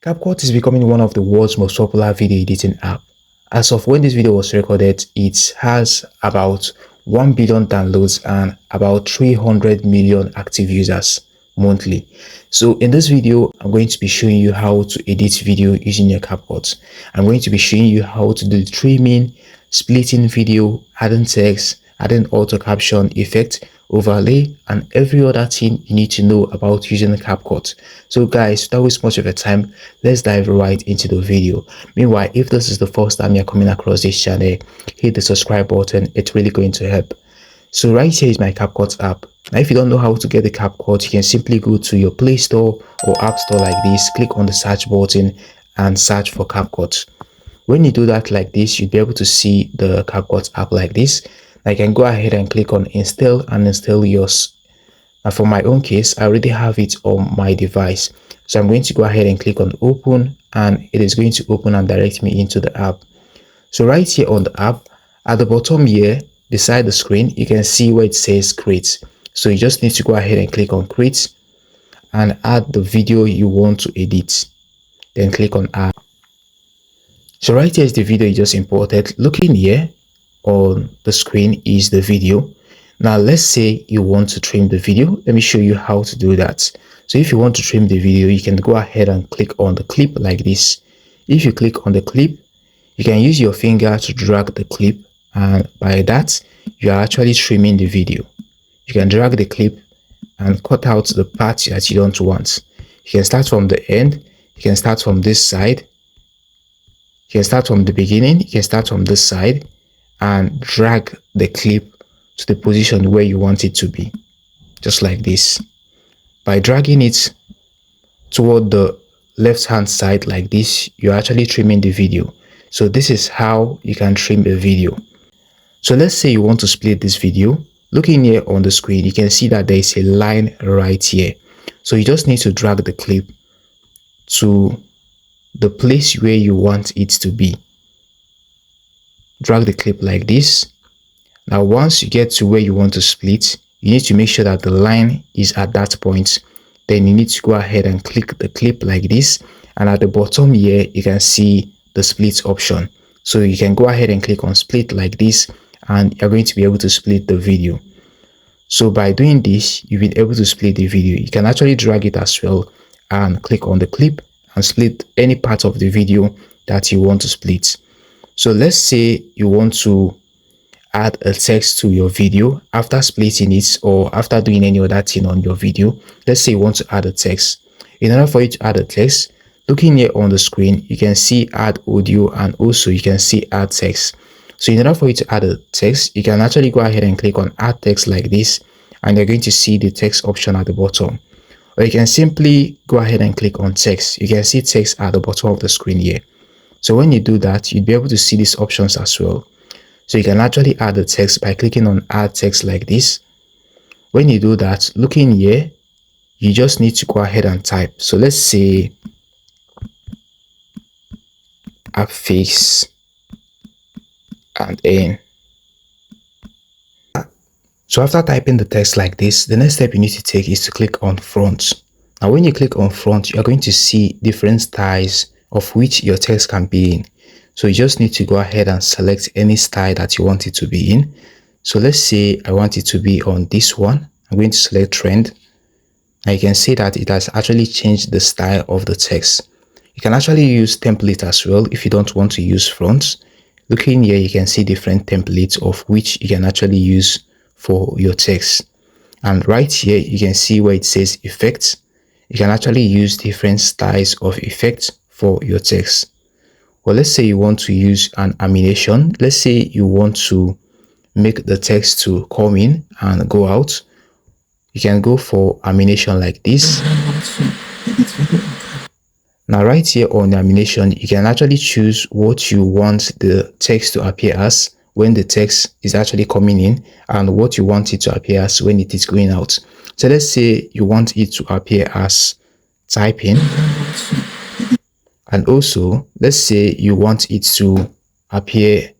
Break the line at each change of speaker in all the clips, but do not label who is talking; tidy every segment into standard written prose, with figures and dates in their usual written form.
Capcut is becoming one of the world's most popular video editing app. As of when this video was recorded, it has about 1 billion downloads and about 300 million active users monthly. So in this video, I'm going to be showing you how to edit video using your Capcut. I'm going to be showing you how to do trimming, splitting video, adding text, adding auto caption effect, overlay, and every other thing you need to know about using the Capcut. So guys, without wasting much of your time, let's dive right into the video. Meanwhile, if this is the first time you're coming across this channel, hit the subscribe button. It's really going to help. So right here is my Capcut app. Now if you don't know how to get the Capcut, you can simply go to your Play Store or App Store like this, click on the search button and search for Capcut. When you do that like this, you'll be able to see the Capcut app like this. I can go ahead and click on install and install yours. Now for my own case, I already have it on my device. So I'm going to go ahead and click on open, and it is going to open and direct me into the app. So right here on the app, at the bottom here, beside the screen, you can see where it says create. So you just need to go ahead and click on create and add the video you want to edit. Then click on add. So right here is the video you just imported. Looking here on the screen is the video. Now let's say you want to trim the video. Let me show you how to do that. So if you want to trim the video, you can go ahead and click on the clip like this. If you click on the clip, you can use your finger to drag the clip, and by that you are actually trimming the video. You can drag the clip and cut out the part that you don't want. You can start from the end, you can start from this side, you can start from the beginning, you can start from this side and drag the clip to the position where you want it to be, just like this. By dragging it toward the left hand side like this, you're actually trimming the video. So this is how you can trim a video. So let's say you want to split this video. Looking here on the screen, you can see that there is a line right here. So you just need to drag the clip to the place where you want it to be. Drag the clip like this. Now once you get to where you want to split, you need to make sure that the line is at that point. Then you need to go ahead and click the clip like this, and at the bottom here you can see the split option. So you can go ahead and click on split like this, and you're going to be able to split the video. So by doing this, you've been able to split the video. You can actually drag it as well and click on the clip and split any part of the video that you want to split. So let's say you want to add a text to your video after splitting it, or after doing any other thing on your video. Let's say you want to add a text. In order for you to add a text, looking here on the screen, you can see add audio and also you can see add text. So in order for you to add a text, you can actually go ahead and click on add text like this, and you're going to see the text option at the bottom. Or you can simply go ahead and click on text. You can see text at the bottom of the screen here. So when you do that, you'll be able to see these options as well. So you can actually add the text by clicking on add text like this. When you do that, looking here, you just need to go ahead and type. So let's say app fix and in. So after typing the text like this, the next step you need to take is to click on front. Now when you click on front, you are going to see different styles of which your text can be in. So you just need to go ahead and select any style that you want it to be in. So let's say I want it to be on this one. I'm going to select trend. Now you can see that it has actually changed the style of the text. You can actually use template as well if you don't want to use fonts. Looking here, you can see different templates of which you can actually use for your text. And right here, you can see where it says effects. You can actually use different styles of effects for your text. Well, let's say you want to use an animation. Let's say you want to make the text to come in and go out. You can go for animation like this. Now right here on the animation, you can actually choose what you want the text to appear as when the text is actually coming in, and what you want it to appear as when it is going out. So let's say you want it to appear as typing. And also, let's say you want it to appear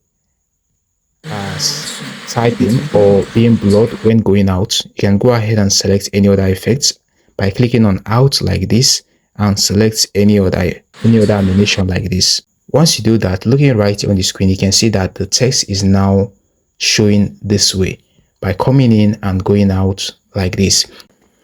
as typing or being blurred when going out. You can go ahead and select any other effects by clicking on out like this, and select any other animation like this. Once you do that, looking right on the screen, you can see that the text is now showing this way. By coming in and going out like this,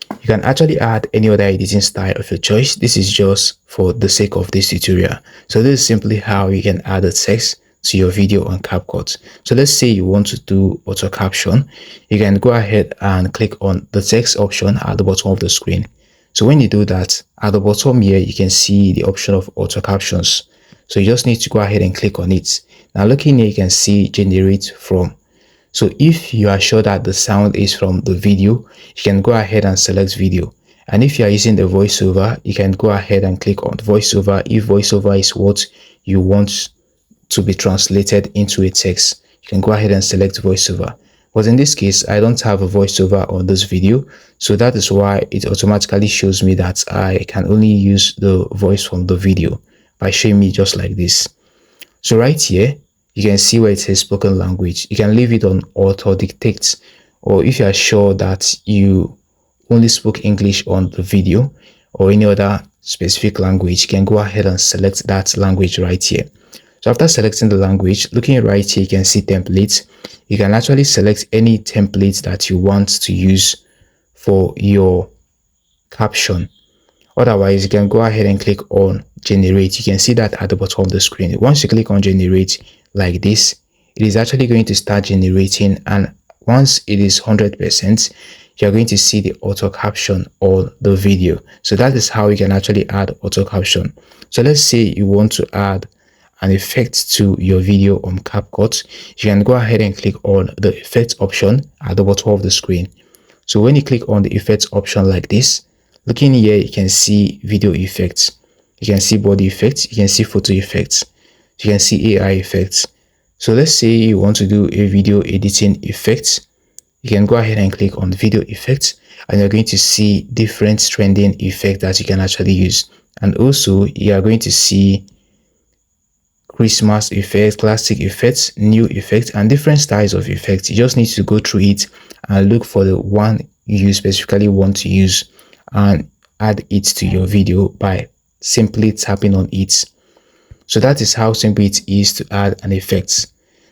you can actually add any other editing style of your choice. This is just for the sake of this tutorial. So this is simply how you can add a text to your video on Capcut. So let's say you want to do auto caption. You can go ahead and click on the text option at the bottom of the screen. So when you do that, at the bottom here, you can see the option of auto captions. So you just need to go ahead and click on it. Now looking here, you can see generate from. So if you are sure that the sound is from the video, you can go ahead and select video. And if you are using the voiceover, you can go ahead and click on voiceover if voiceover is what you want to be translated into a text. You can go ahead and select voiceover. But in this case, I don't have a voiceover on this video, so that is why it automatically shows me that I can only use the voice from the video by showing me just like this. So right here, you can see where it says spoken language. You can leave it on auto dictate, or if you are sure that you only spoke English on the video or any other specific language, you can go ahead and select that language right here. So after selecting the language, looking right here, you can see templates. You can actually select any template that you want to use for your caption. Otherwise, you can go ahead and click on generate. You can see that at the bottom of the screen. Once you click on generate like this, it is actually going to start generating, and once it is 100%, you're going to see the auto caption on the video. So that is how you can actually add auto caption. So let's say you want to add an effect to your video on Capcut. You can go ahead and click on the effects option at the bottom of the screen. So when you click on the effects option like this, looking here, you can see video effects, you can see body effects, you can see photo effects, you can see AI effects. So let's say you want to do a video editing effect. You can go ahead and click on video effects, and you're going to see different trending effects that you can actually use. And also you are going to see Christmas effects, classic effects, new effects, and different styles of effects. You just need to go through it and look for the one you specifically want to use and add it to your video by simply tapping on it. So that is how simple it is to add an effect.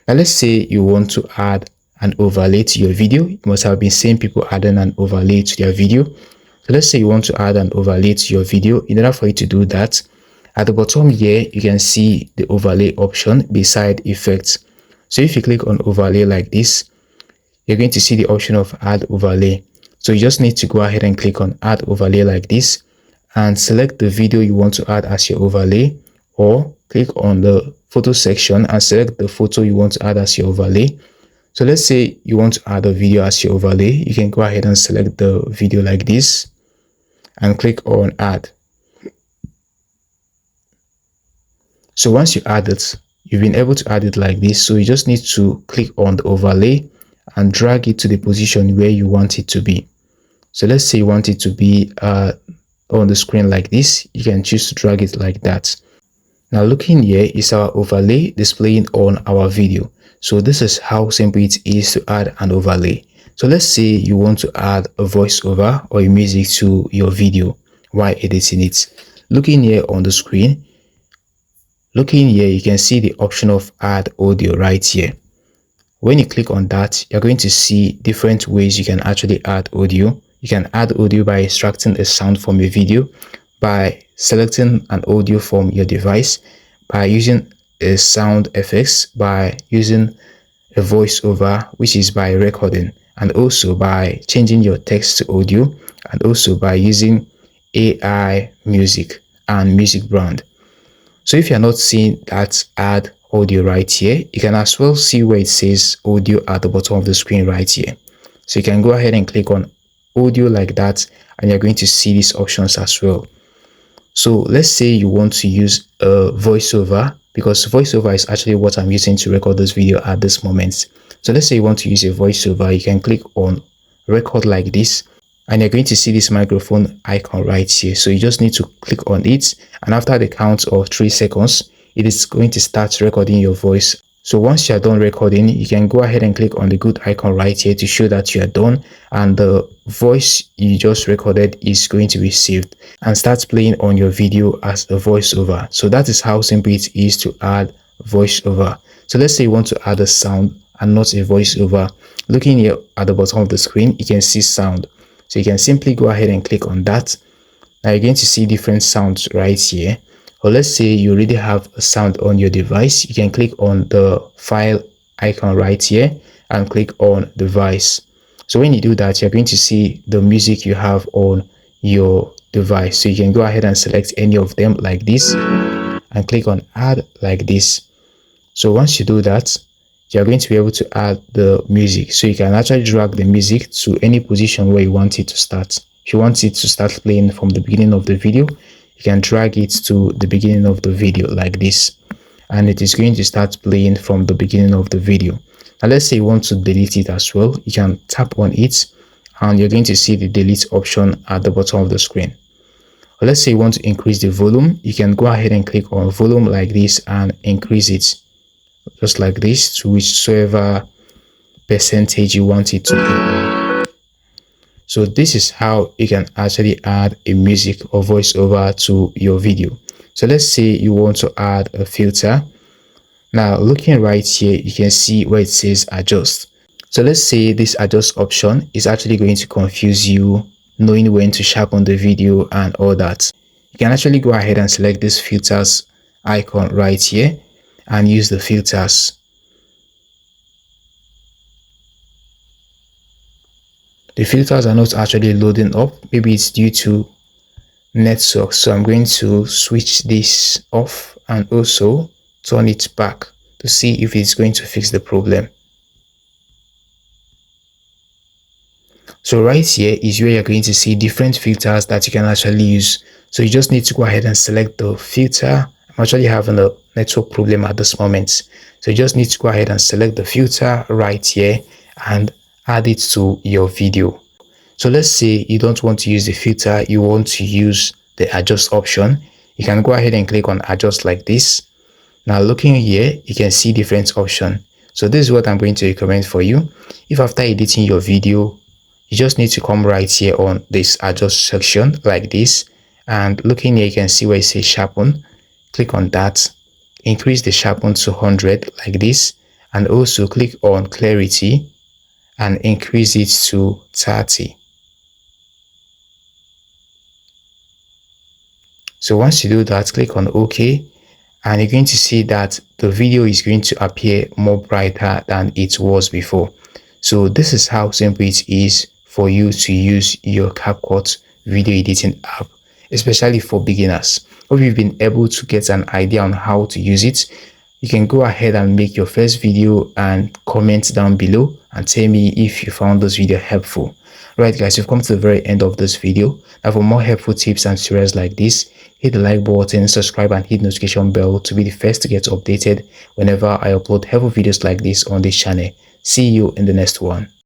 Now let's say you want to add an overlay to your video. You must have been seeing people adding an overlay to their video. So let's say you want to add an overlay to your video. In order for you to do that, at the bottom here, you can see the overlay option beside effects. So if you click on overlay like this, you're going to see the option of add overlay. So you just need to go ahead and click on add overlay like this and select the video you want to add as your overlay, or click on the photo section and select the photo you want to add as your overlay. So let's say you want to add a video as your overlay. You can go ahead and select the video like this and click on add. So once you add it, you've been able to add it like this. So you just need to click on the overlay and drag it to the position where you want it to be. So let's say you want it to be on the screen like this. You can choose to drag it like that. Now looking here is our overlay displaying on our video. So this is how simple it is to add an overlay. So let's say you want to add a voiceover or a music to your video while editing it. Looking here on the screen, you can see the option of add audio right here. When you click on that, you're going to see different ways you can actually add audio. You can add audio by extracting a sound from a video, by selecting an audio from your device, by using a sound effects, by using a voiceover, which is by recording, and also by changing your text to audio, and also by using AI music and music brand. So if you're not seeing that add audio right here, you can as well see where it says audio at the bottom of the screen right here. So you can go ahead and click on audio like that, and you're going to see these options as well. So let's say you want to use a voiceover, because voiceover is actually what I'm using to record this video at this moment. So let's say you want to use a voiceover, you can click on record like this, and you're going to see this microphone icon right here. So you just need to click on it, and after the count of 3 seconds, it is going to start recording your voice. So once you are done recording, you can go ahead and click on the good icon right here to show that you are done, and the voice you just recorded is going to be saved and start playing on your video as a voiceover. So that is how simple it is to add voiceover. So let's say you want to add a sound and not a voiceover. Looking here at the bottom of the screen, you can see sound. So you can simply go ahead and click on that. Now you're going to see different sounds right here. Or let's say you already have a sound on your device, you can click on the file icon right here and click on device. So when you do that, you're going to see the music you have on your device. So you can go ahead and select any of them like this and click on add like this. So once you do that, you're going to be able to add the music. So you can actually drag the music to any position where you want it to start. If you want it to start playing from the beginning of the video, you can drag it to the beginning of the video like this, and it is going to start playing from the beginning of the video. Now let's say you want to delete it as well. You can tap on it and you're going to see the delete option at the bottom of the screen. Or let's say you want to increase the volume, you can go ahead and click on volume like this and increase it just like this to whichever percentage you want it to be. So this is how you can actually add a music or voiceover to your video. So let's say you want to add a filter. Now looking right here, you can see where it says adjust. So let's say this adjust option is actually going to confuse you knowing when to sharpen the video and all that. You can actually go ahead and select this filters icon right here and use the filters. The filters are not actually loading up. Maybe it's due to network. So I'm going to switch this off and also turn it back to see if it's going to fix the problem. So right here is where you're going to see different filters that you can actually use. So you just need to go ahead and select the filter. I'm actually having a network problem at this moment. So you just need to go ahead and select the filter right here and add it to your video. So let's say you don't want to use the filter, you want to use the adjust option. You can go ahead and click on adjust like this. Now looking here, you can see different options. So this is what I'm going to recommend for you. If after editing your video, you just need to come right here on this adjust section like this, and looking here you can see where it says sharpen. Click on that, increase the sharpen to 100 like this, and also click on clarity and increase it to 30. So once you do that, click on OK, and you're going to see that the video is going to appear more brighter than it was before. So this is how simple it is for you to use your Capcut video editing app, especially for beginners. If you've been able to get an idea on how to use it, you can go ahead and make your first video and comment down below and tell me if you found this video helpful. Right guys, we've come to the very end of this video. Now for more helpful tips and tutorials like this, hit the like button, subscribe and hit the notification bell to be the first to get updated whenever I upload helpful videos like this on this channel. See you in the next one.